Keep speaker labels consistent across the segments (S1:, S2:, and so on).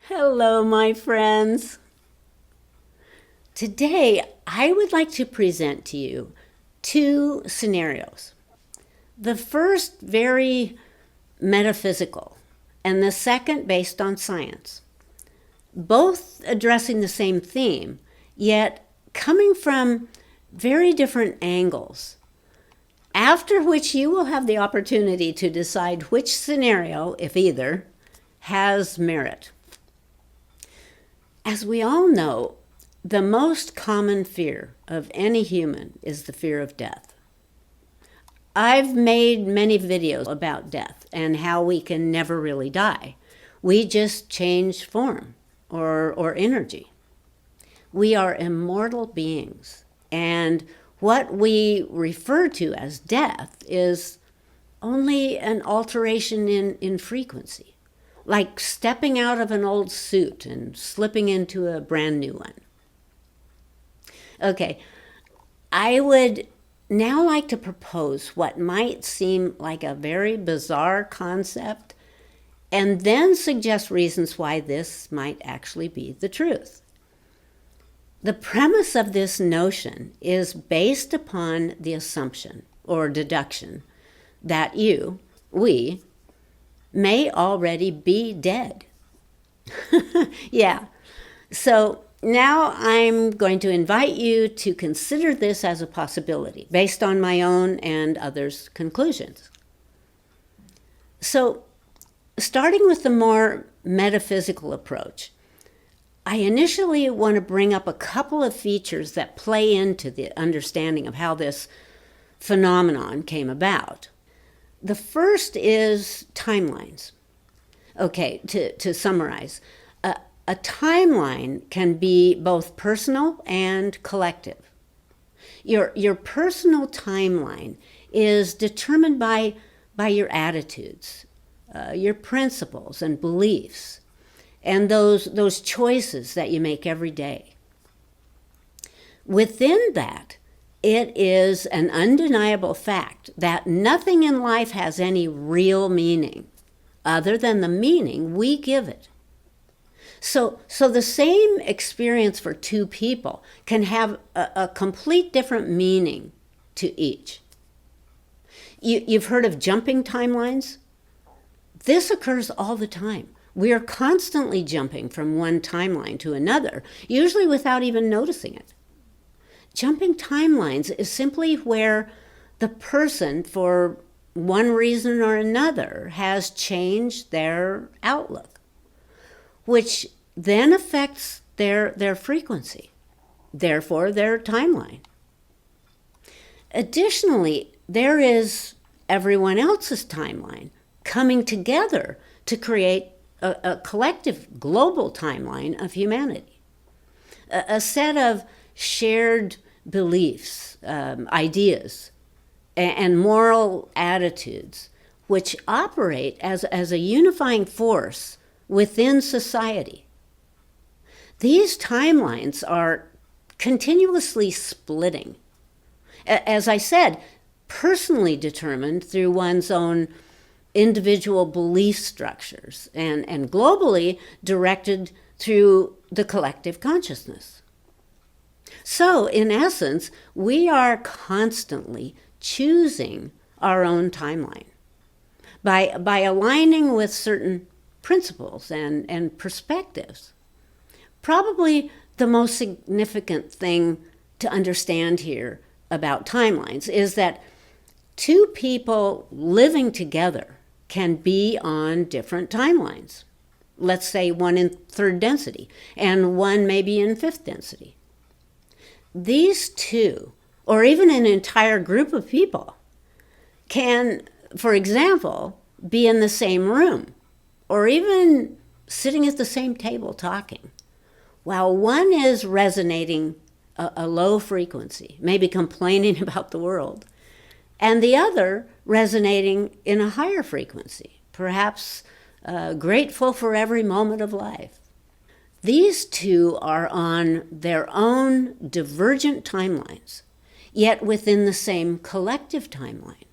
S1: Hello, my friends. Today, I would like to present to you two scenarios. The first, very metaphysical, and the second, based on science. Both addressing the same theme, yet coming from very different angles. After which, you will have the opportunity to decide which scenario, if either, has merit. As we all know, the most common fear of any human is the fear of death. I've made many videos about death and how we can never really die. We just change form or energy. We are immortal beings, and what we refer to as death is only an alteration in frequency, like stepping out of an old suit and slipping into a brand new one. Okay, I would now like to propose what might seem like a very bizarre concept and then suggest reasons why this might actually be the truth. The premise of this notion is based upon the assumption or deduction that we, may already be dead. Yeah. So now I'm going to invite you to consider this as a possibility based on my own and others' conclusions. So, starting with the more metaphysical approach, I initially want to bring up a couple of features that play into the understanding of how this phenomenon came about. The first is timelines. Okay, to summarize, a timeline can be both personal and collective. Your personal timeline is determined by your attitudes, your principles and beliefs, and those choices that you make every day. Within that, it is an undeniable fact that nothing in life has any real meaning other than the meaning we give it. So the same experience for two people can have a complete different meaning to each. You've heard of jumping timelines? This occurs all the time. We are constantly jumping from one timeline to another, usually without even noticing it. Jumping timelines is simply where the person, for one reason or another, has changed their outlook, which then affects their frequency, therefore their timeline. Additionally, there is everyone else's timeline coming together to create a collective global timeline of humanity, a set of shared beliefs, ideas, and moral attitudes which operate as a unifying force within society. These timelines are continuously splitting. As I said, personally determined through one's own individual belief structures and globally directed through the collective consciousness. So, in essence, we are constantly choosing our own timeline by aligning with certain principles and perspectives. Probably the most significant thing to understand here about timelines is that two people living together can be on different timelines. Let's say one in third density and one maybe in fifth density. These two, or even an entire group of people, can, for example, be in the same room or even sitting at the same table talking, while one is resonating a low frequency, maybe complaining about the world, and the other resonating in a higher frequency, perhaps grateful for every moment of life. These two are on their own divergent timelines, yet within the same collective timeline.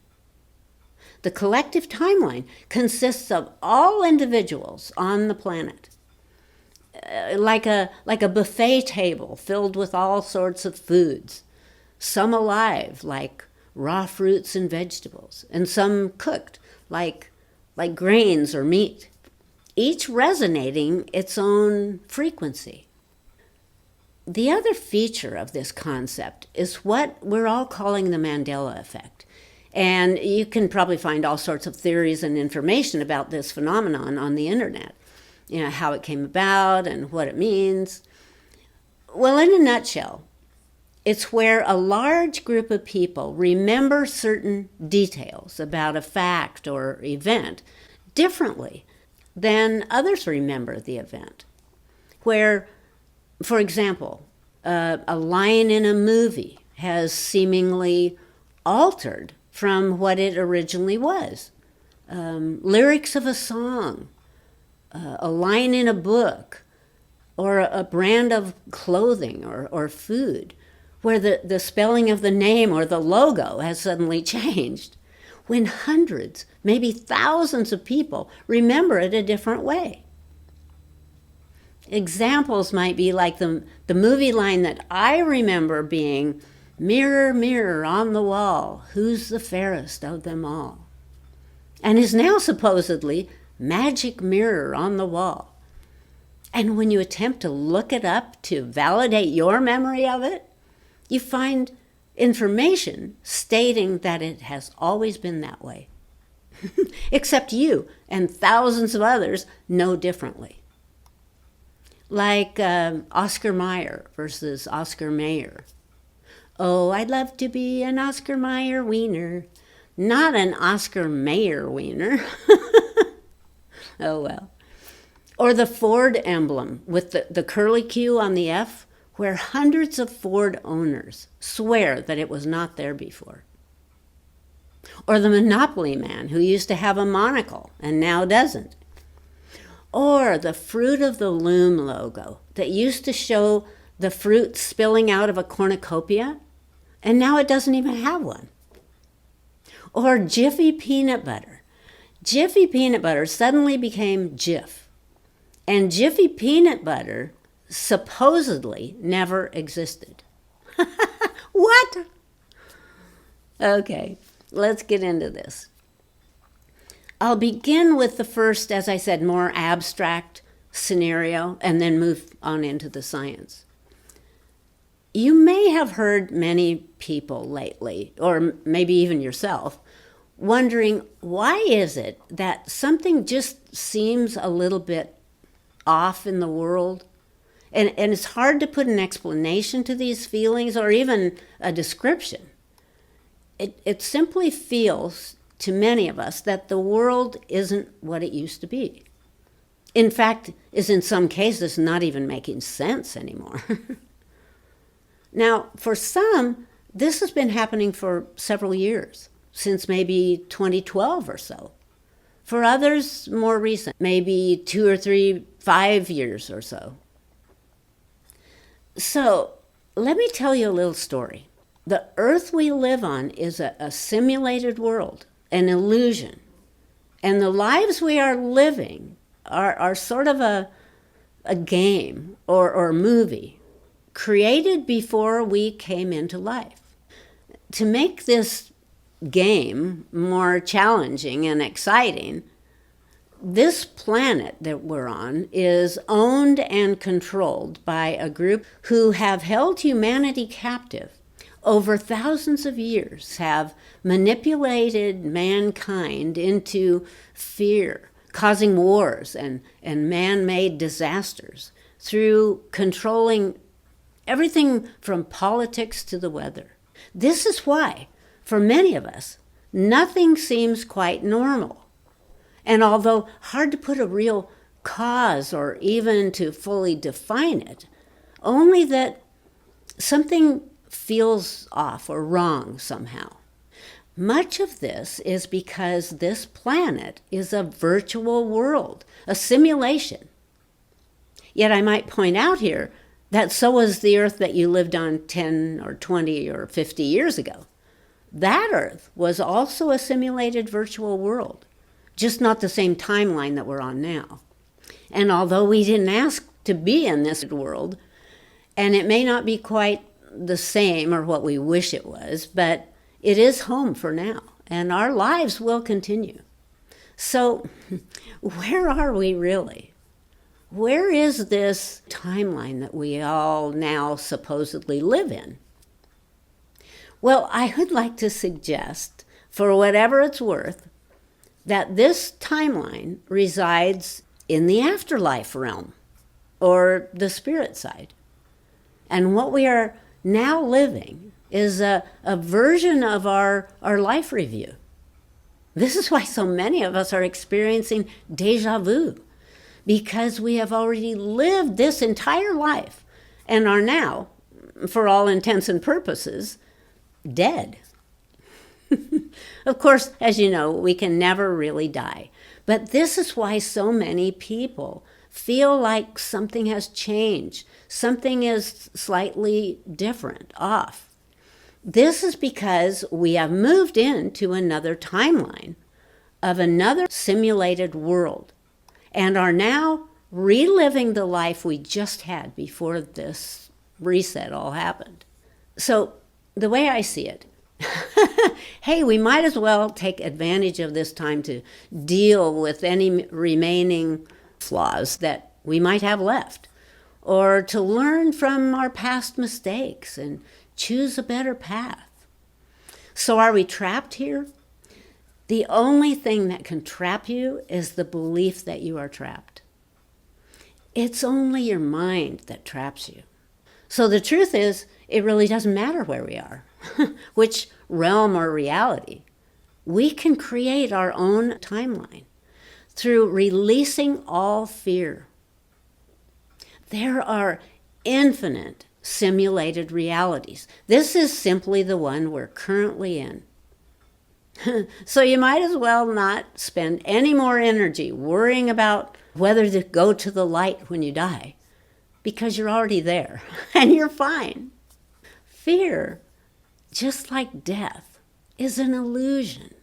S1: The collective timeline consists of all individuals on the planet. like a buffet table filled with all sorts of foods, some alive like raw fruits and vegetables, and some cooked like grains or meat, each resonating its own frequency. The other feature of this concept is what we're all calling the Mandela effect. And you can probably find all sorts of theories and information about this phenomenon on the internet. You know, how it came about and what it means. Well, in a nutshell, it's where a large group of people remember certain details about a fact or event differently than others remember the event. Where, for example, a line in a movie has seemingly altered from what it originally was. Lyrics of a song, a line in a book, or a brand of clothing or food, where the spelling of the name or the logo has suddenly changed, when hundreds, maybe thousands of people remember it a different way. Examples might be like the movie line that I remember being, "Mirror, mirror on the wall, who's the fairest of them all?" And is now supposedly "Magic mirror on the wall." And when you attempt to look it up to validate your memory of it, you find information stating that it has always been that way. Except you and thousands of others know differently. Like Oscar Mayer versus Oscar Mayer. Oh, I'd love to be an Oscar Mayer wiener, not an Oscar Mayer wiener. Oh, well. Or the Ford emblem with the curly Q on the F, where hundreds of Ford owners swear that it was not there before. Or the Monopoly man who used to have a monocle and now doesn't. Or the Fruit of the Loom logo that used to show the fruit spilling out of a cornucopia, and now it doesn't even have one. Or Jiffy peanut butter. Jiffy peanut butter suddenly became Jif. And Jiffy peanut butter supposedly never existed. What? Okay, let's get into this. I'll begin with the first, as I said, more abstract scenario, and then move on into the science. You may have heard many people lately, or maybe even yourself, wondering why is it that something just seems a little bit off in the world? And it's hard to put an explanation to these feelings or even a description. It simply feels to many of us that the world isn't what it used to be. In fact, is in some cases not even making sense anymore. Now, for some, this has been happening for several years, since maybe 2012 or so. For others, more recent, maybe 2 or 3, 5 years or so. So, let me tell you a little story. The Earth we live on is a simulated world, an illusion. And the lives we are living are sort of a game or movie created before we came into life. To make this game more challenging and exciting, this planet that we're on is owned and controlled by a group who have held humanity captive over thousands of years, have manipulated mankind into fear, causing wars and man-made disasters through controlling everything from politics to the weather. This is why, for many of us, nothing seems quite normal. And although hard to put a real cause or even to fully define it, only that something feels off or wrong somehow. Much of this is because this planet is a virtual world, a simulation. Yet I might point out here that so was the Earth that you lived on 10 or 20 or 50 years ago. That Earth was also a simulated virtual world, just not the same timeline that we're on now. And although we didn't ask to be in this world. And it may not be quite the same or what we wish it was, but it is home for now, and our lives will continue. So where are we really? Where is this timeline that we all now supposedly live in? Well, I would like to suggest, for whatever it's worth, that this timeline resides in the afterlife realm, or the spirit side. And what we are now living is a version of our life review. This is why so many of us are experiencing deja vu, because we have already lived this entire life and are now, for all intents and purposes, dead. Of course, as you know, we can never really die. But this is why so many people feel like something has changed. Something is slightly different, off. This is because we have moved into another timeline of another simulated world and are now reliving the life we just had before this reset all happened. So the way I see it, hey, we might as well take advantage of this time to deal with any remaining flaws that we might have left, or to learn from our past mistakes and choose a better path. So are we trapped here? The only thing that can trap you is the belief that you are trapped. It's only your mind that traps you. So the truth is, it really doesn't matter where we are, which realm or reality. We can create our own timeline through releasing all fear. There are infinite simulated realities. This is simply the one we're currently in. So you might as well not spend any more energy worrying about whether to go to the light when you die, because you're already there and you're fine. Fear, just like death, is an illusion.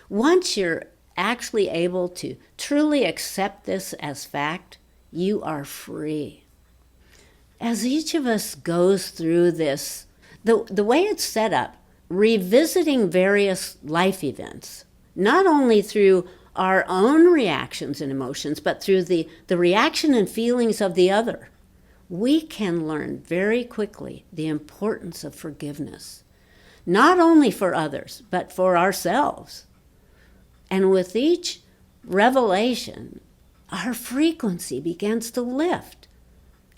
S1: Once you're actually able to truly accept this as fact, you are free. As each of us goes through this, the way it's set up, revisiting various life events, not only through our own reactions and emotions, but through the reaction and feelings of the other, we can learn very quickly the importance of forgiveness, not only for others, but for ourselves. And with each revelation, our frequency begins to lift.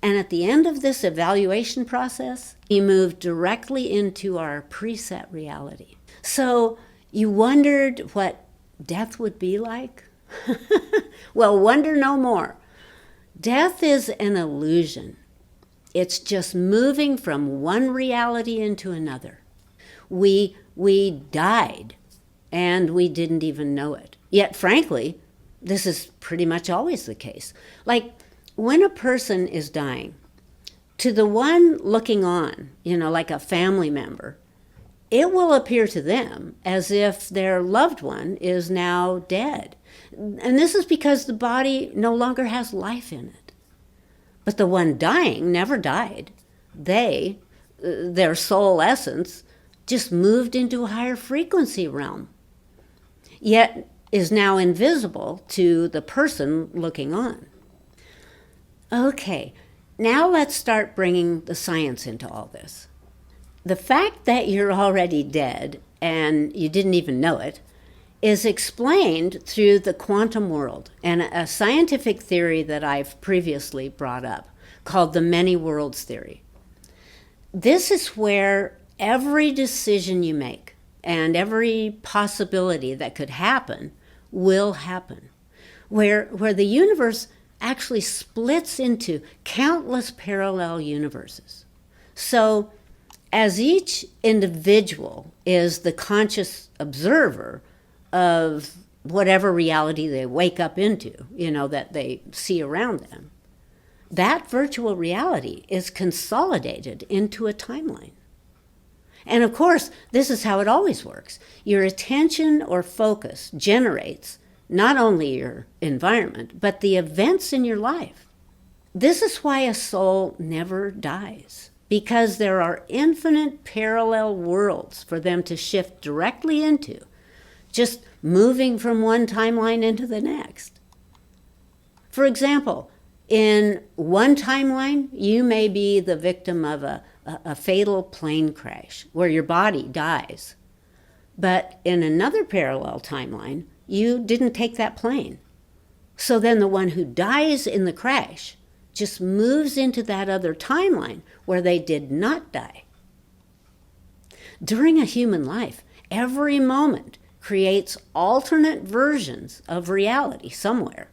S1: And at the end of this evaluation process, we move directly into our preset reality. So you wondered what death would be like? Well, wonder no more. Death is an illusion. It's just moving from one reality into another. We died, and we didn't even know it. Yet, frankly, this is pretty much always the case. Like, when a person is dying, to the one looking on, like a family member, it will appear to them as if their loved one is now dead. And this is because the body no longer has life in it. But the one dying never died. Their soul essence, just moved into a higher frequency realm, yet is now invisible to the person looking on. Okay, now let's start bringing the science into all this. The fact that you're already dead and you didn't even know it is explained through the quantum world and a scientific theory that I've previously brought up called the many worlds theory. This is where every decision you make and every possibility that could happen will happen, where the universe actually splits into countless parallel universes. So as each individual is the conscious observer of whatever reality they wake up into, that they see around them, that virtual reality is consolidated into a timeline. And of course, this is how it always works. Your attention or focus generates not only your environment, but the events in your life. This is why a soul never dies, because there are infinite parallel worlds for them to shift directly into, just moving from one timeline into the next. For example, in one timeline, you may be the victim of a fatal plane crash where your body dies. But in another parallel timeline, you didn't take that plane. So then the one who dies in the crash just moves into that other timeline where they did not die. During a human life, every moment creates alternate versions of reality somewhere.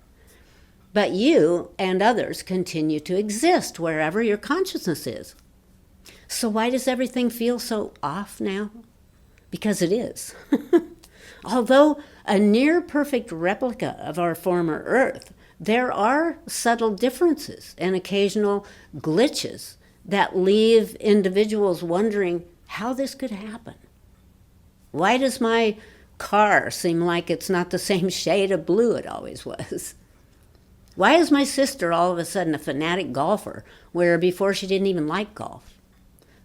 S1: But you and others continue to exist wherever your consciousness is. So why does everything feel so off now? Because it is. Although a near-perfect replica of our former Earth, there are subtle differences and occasional glitches that leave individuals wondering how this could happen. Why does my car seem like it's not the same shade of blue it always was? Why is my sister all of a sudden a fanatic golfer, where before she didn't even like golf?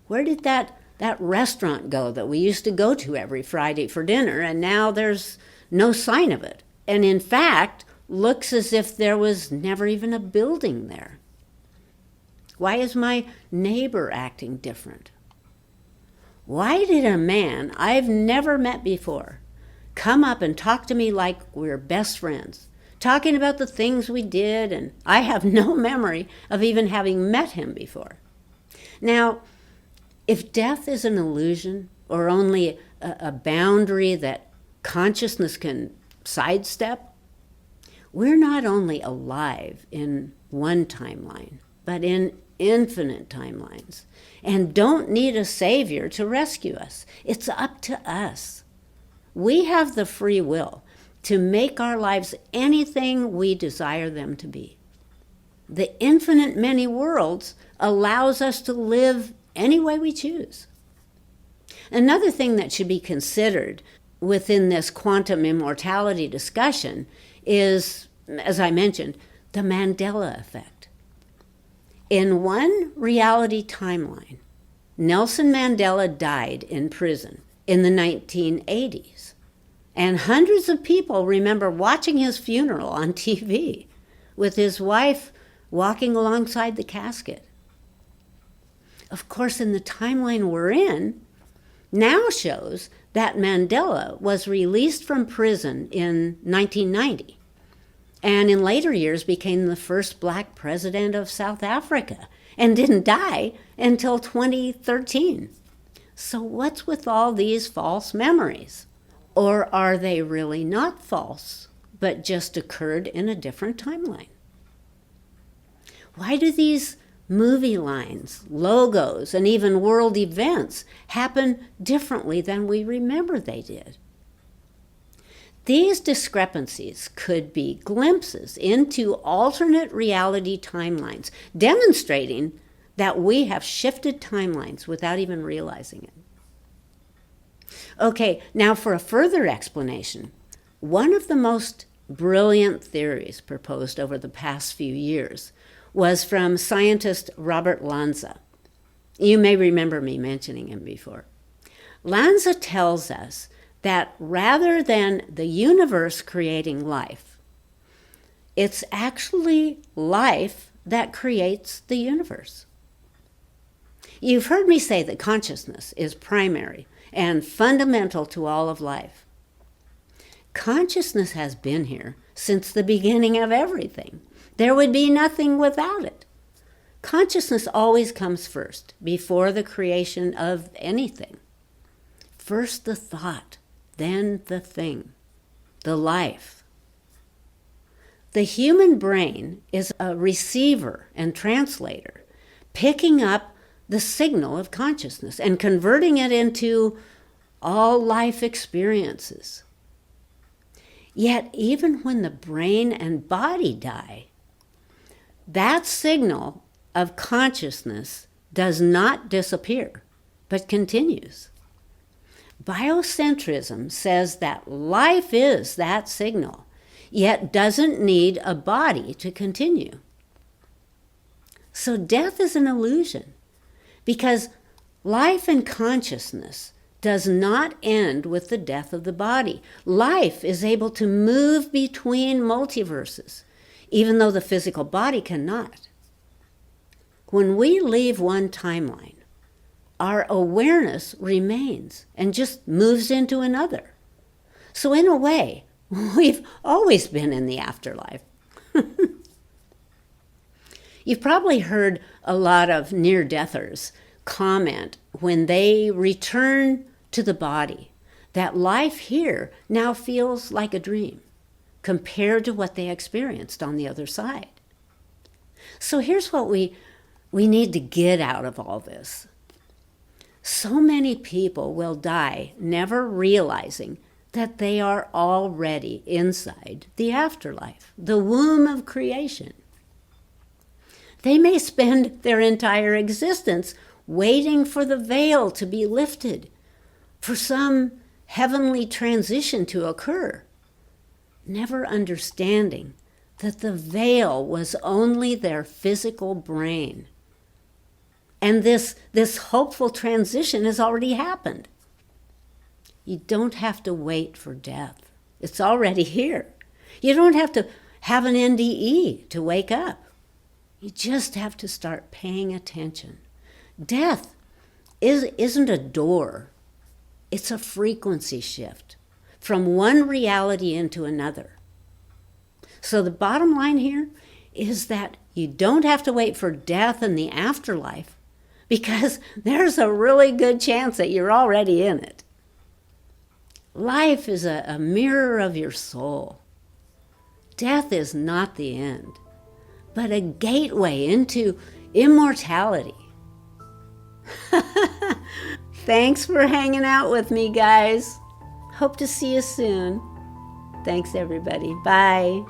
S1: Where did that restaurant go that we used to go to every Friday for dinner, and now there's no sign of it? And in fact, looks as if there was never even a building there. Why is my neighbor acting different? Why did a man I've never met before come up and talk to me like we're best friends, talking about the things we did, and I have no memory of even having met him before? Now, if death is an illusion or only a boundary that consciousness can sidestep, we're not only alive in one timeline, but in infinite timelines, and don't need a savior to rescue us. It's up to us. We have the free will to make our lives anything we desire them to be. The infinite many worlds allows us to live any way we choose. Another thing that should be considered within this quantum immortality discussion is, as I mentioned, the Mandela effect. In one reality timeline, Nelson Mandela died in prison in the 1980s. And hundreds of people remember watching his funeral on TV with his wife walking alongside the casket. Of course, in the timeline we're in, now shows that Mandela was released from prison in 1990, and in later years became the first black president of South Africa and didn't die until 2013. So what's with all these false memories? Or are they really not false, but just occurred in a different timeline? Why do these movie lines, logos, and even world events happen differently than we remember they did? These discrepancies could be glimpses into alternate reality timelines, demonstrating that we have shifted timelines without even realizing it. Okay, now for a further explanation, one of the most brilliant theories proposed over the past few years was from scientist Robert Lanza. You may remember me mentioning him before. Lanza tells us that rather than the universe creating life, it's actually life that creates the universe. You've heard me say that consciousness is primary and fundamental to all of life. Consciousness has been here since the beginning of everything. There would be nothing without it. Consciousness always comes first, before the creation of anything. First the thought, then the thing, the life. The human brain is a receiver and translator, picking up the signal of consciousness and converting it into all life experiences. Yet even when the brain and body die, that signal of consciousness does not disappear, but continues. Biocentrism says that life is that signal, yet doesn't need a body to continue. So death is an illusion because life and consciousness does not end with the death of the body. Life is able to move between multiverses, even though the physical body cannot. When we leave one timeline, our awareness remains and just moves into another. So in a way, we've always been in the afterlife. You've probably heard a lot of near-deathers comment when they return to the body that life here now feels like a dream compared to what they experienced on the other side. So here's what we need to get out of all this. So many people will die never realizing that they are already inside the afterlife, the womb of creation. They may spend their entire existence waiting for the veil to be lifted, for some heavenly transition to occur, never understanding that the veil was only their physical brain. And this hopeful transition has already happened. You don't have to wait for death. It's already here. You don't have to have an NDE to wake up. You just have to start paying attention. Death isn't a door. It's a frequency shift from one reality into another. So the bottom line here is that you don't have to wait for death and the afterlife because there's a really good chance that you're already in it. Life is a mirror of your soul. Death is not the end, but a gateway into immortality. Thanks for hanging out with me, guys. Hope to see you soon. Thanks, everybody. Bye.